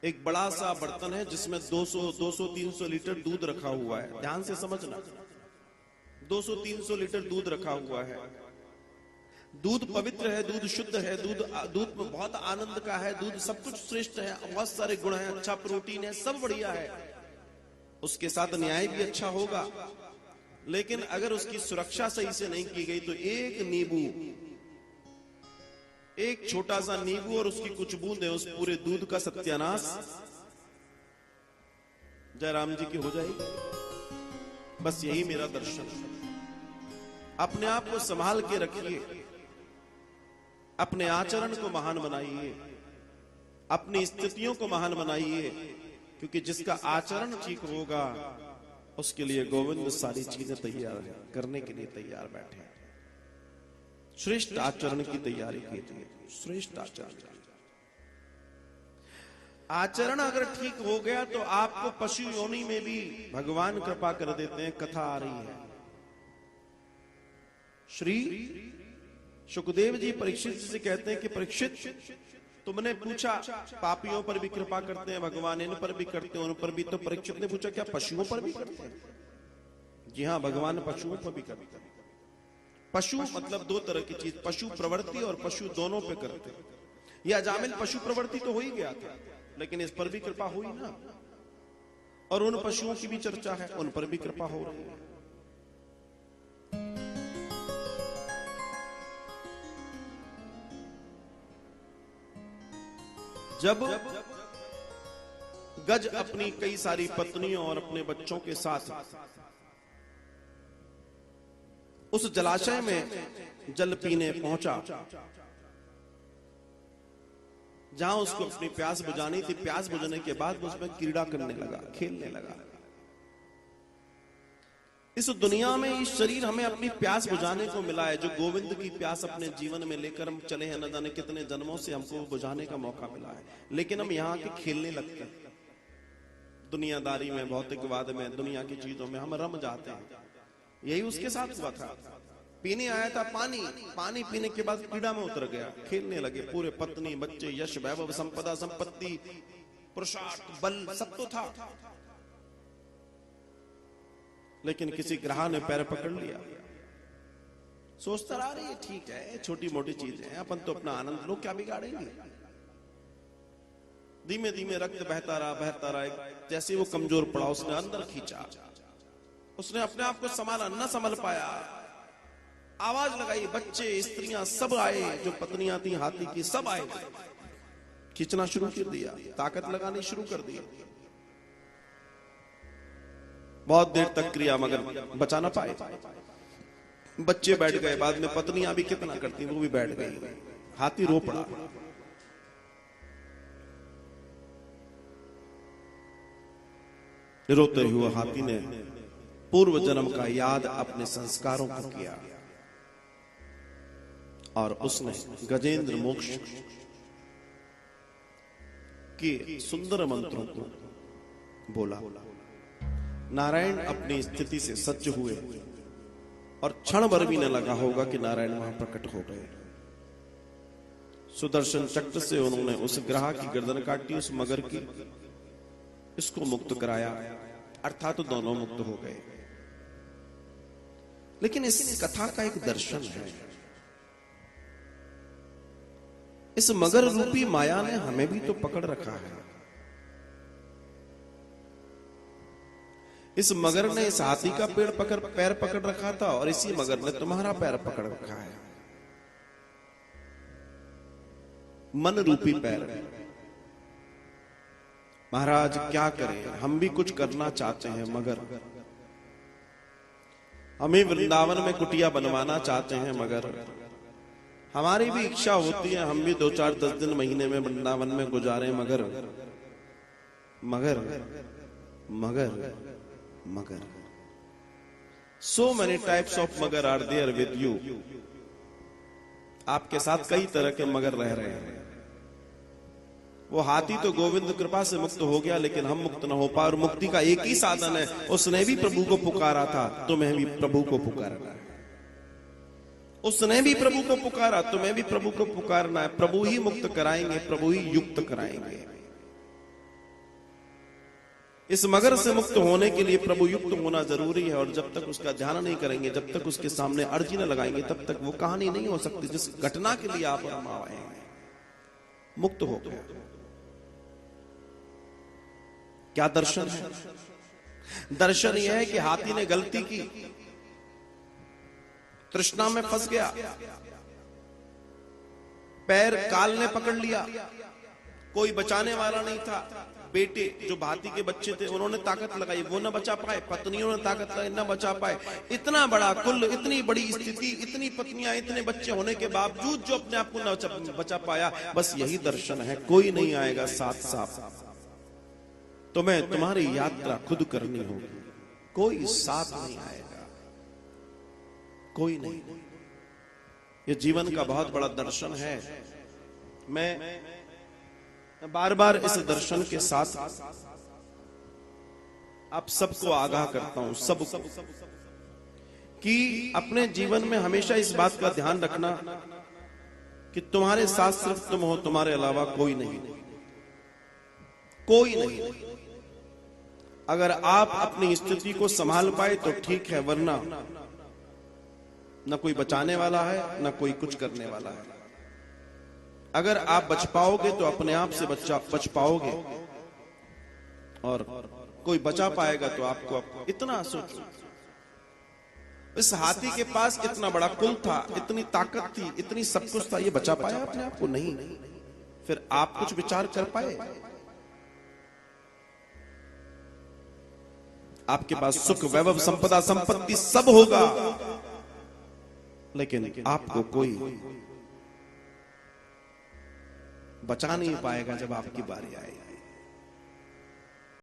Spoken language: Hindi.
एक बड़ा सा बर्तन है जिसमें 200-300 लीटर दूध रखा हुआ है। ध्यान से समझना, 200-300 लीटर दूध रखा हुआ है। दूध पवित्र है, दूध शुद्ध है, दूध में बहुत आनंद का है, दूध सब कुछ श्रेष्ठ है, बहुत सारे गुण हैं, अच्छा प्रोटीन है, सब बढ़िया है। उसके साथ न्याय भी अच्छा होगा। लेकिन अगर उसकी सुरक्षा सही से नहीं की गई तो एक नींबू, एक छोटा सा नींबू और उसकी कुछ बूंदें उस पूरे दूध का सत्यानाश जयराम जी की हो जाएगी। बस यही मेरा दर्शन है। अपने आप को संभाल के रखिए, अपने आचरण को महान बनाइए, अपनी स्थितियों को महान बनाइए, क्योंकि जिसका आचरण ठीक होगा उसके लिए गोविंद सारी चीजें तैयार करने के लिए तैयार बैठे हैं। श्रेष्ठ आचरण की तैयारी कीजिए, श्रेष्ठ आचरण। आचरण अगर ठीक हो गया तो आपको पशु योनि में भी भगवान कृपा कर देते हैं। कथा आ रही है, श्री सुखदेव जी परीक्षित से कहते हैं कि परीक्षित, तुमने पूछा पापियों पर भी कृपा करते हैं भगवान, इन पर भी करते हैं, उन पर भी। तो परीक्षित ने पूछा क्या पशुओं पर भी करते हैं? जी हाँ, भगवान पशुओं पर भी करते हैं। पशु मतलब दो तरह की चीज, पशु प्रवृत्ति और पशु दोनों पे करते हैं। यह अजामिल पशु प्रवृत्ति तो हो ही गया था, लेकिन इस पर भी कृपा हुई ना। और उन पशुओं की भी चर्चा है, उन पर भी कृपा हो रही है। जब गज अपनी कई सारी पत्नियों और अपने बच्चों के साथ उस जलाशय में जल पीने पहुंचा जहां उसको अपनी प्यास बुझानी थी, प्यास बुझाने के बाद उसमें क्रीड़ा करने लगा, खेलने लगा। इस दुनिया में इस शरीर हमें अपनी प्यास बुझाने को मिला है, जो गोविंद की प्यास अपने जीवन में लेकर हम चले हैं। न जाने कितने जन्मों से हमको बुझाने का मौका मिला है, लेकिन हम यहाँ के खेलने लगते हैं। दुनियादारी में, भौतिकवाद में, दुनिया की चीजों में हम रम जाते हैं। यही उसके साथ हुआ था। पीने आया था पानी, पानी पीने के बाद क्रीड़ा में उतर गया, खेलने लगे। पूरे पत्नी, बच्चे, यश, वैभव, संपदा, संपत्ति, पुरुषार्थ, बल सब तो था, लेकिन किसी ग्राह ने पैर पकड़ लिया। सोचता रहा, अरे ठीक है, छोटी मोटी चीजें हैं, अपन तो अपना आनंद लो, क्या बिगाड़ेंगे। धीमे धीमे रक्त बहता रहा। जैसे वो कमजोर पड़ा, उसने अंदर खींचा, उसने अपने आप को संभाला, न संभल पाया, आवाज लगाई। बच्चे, स्त्रियां सब आए, जो पत्नियां थी हाथी की, सब आए, खींचना शुरू कर दिया, ताकत लगानी शुरू कर दी। बहुत देर तक क्रिया, मगर बचा ना पाए। बच्चे बैठ गए, बाद में पत्नियां भी कितना करती, वो भी बैठ गई। हाथी रो पड़ा। रोते हुए हाथी ने पूर्व जन्म का याद अपने संस्कारों को किया और उसने गजेंद्र मोक्ष के सुंदर मंत्रों को बोला। नारायण अपनी स्थिति से सज्ज हुए और क्षण भर भी न लगा होगा कि नारायण वहां प्रकट हो गए। सुदर्शन चक्र से उन्होंने उस ग्राह की गर्दन काटी, उस मगर की, इसको मुक्त कराया, अर्थात तो दोनों मुक्त हो गए। लेकिन इस कथा का एक दर्शन है। इस मगर रूपी माया ने हमें भी तो पकड़ रखा है। इस मगर ने इस हाथी का पैर पकड़ रखा था और इसी मगर ने तुम्हारा पैर पकड़ रखा है। मन रूपी पैर। महाराज क्या करें, हम भी कुछ करना चाहते हैं, मगर हमें वृंदावन में कुटिया बनवाना चाहते हैं, मगर हमारी भी इच्छा होती है हम भी 2-4-10 दिन महीने में वृंदावन में गुजारें, मगर मगर मगर मगर so many types of मगर are there with you। आपके साथ कई तरह के मगर रह रहे हैं। वो हाथी तो गोविंद कृपा से मुक्त हो गया, लेकिन हम मुक्त न हो पाए। और मुक्ति का एक ही साधन है, उसने भी प्रभु को पुकारा था, तुम्हें भी प्रभु को पुकारना है। उसने भी प्रभु को पुकारा, तुम्हें भी प्रभु को पुकारना है। प्रभु ही मुक्त कराएंगे, प्रभु ही युक्त कराएंगे। इस मगर से मुक्त होने के लिए प्रभु युक्त होना जरूरी है, और जब तक उसका ध्यान नहीं करेंगे, जब तक उसके सामने अर्जी न लगाएंगे, तब तक वो कहानी नहीं हो सकती जिस घटना के लिए आप रमा आए हैं। मुक्त हो गया, क्या दर्शन है? दर्शन यह है कि हाथी ने गलती की, तृष्णा में फंस गया, पैर काल ने पकड़ लिया, कोई बचाने वाला नहीं था। बेटे जो हाथी के बच्चे थे उन्होंने ताकत लगाई, वो न बचा पाए, पत्नियों ने ताकत लगाई, न बचा पाए। इतना बड़ा कुल, इतनी बड़ी स्थिति, इतनी पत्नियां, इतने बच्चे होने के बावजूद जो अपने आप को न बचा पाया, बस यही दर्शन है। कोई नहीं आएगा साथ साथ, तुम्हें तुम्हारी यात्रा खुद करनी होगी, कोई साथ नहीं आएगा, कोई नहीं। ये जीवन का बहुत बड़ा दर्शन है। मैं बार बार इस दर्शन के साथ आप सबको आगाह करता हूं, सबको, कि अपने जीवन में हमेशा इस बात का ध्यान रखना कि तुम्हारे साथ सिर्फ तुम हो, तुम्हारे अलावा कोई नहीं, कोई नहीं। अगर आप अपनी स्थिति को संभाल पाए तो ठीक है, वरना न कोई बचाने वाला है, न कोई कुछ करने वाला है। अगर आप बच पाओगे तो अपने आप से बच पाओगे, और कोई बचा पाएगा तो आपको। इतना सोचो, इस हाथी के पास इतना बड़ा कुल था, इतनी ताकत थी, इतनी सब कुछ था, ये बचा पाया अपने आप को? नहीं। फिर आप कुछ विचार कर पाए? आपके पास सुख, वैभव, संपदा, संपत्ति सब होगा, लेकिन आपको कोई बचा नहीं पाएगा जब आपकी बारी आएगी।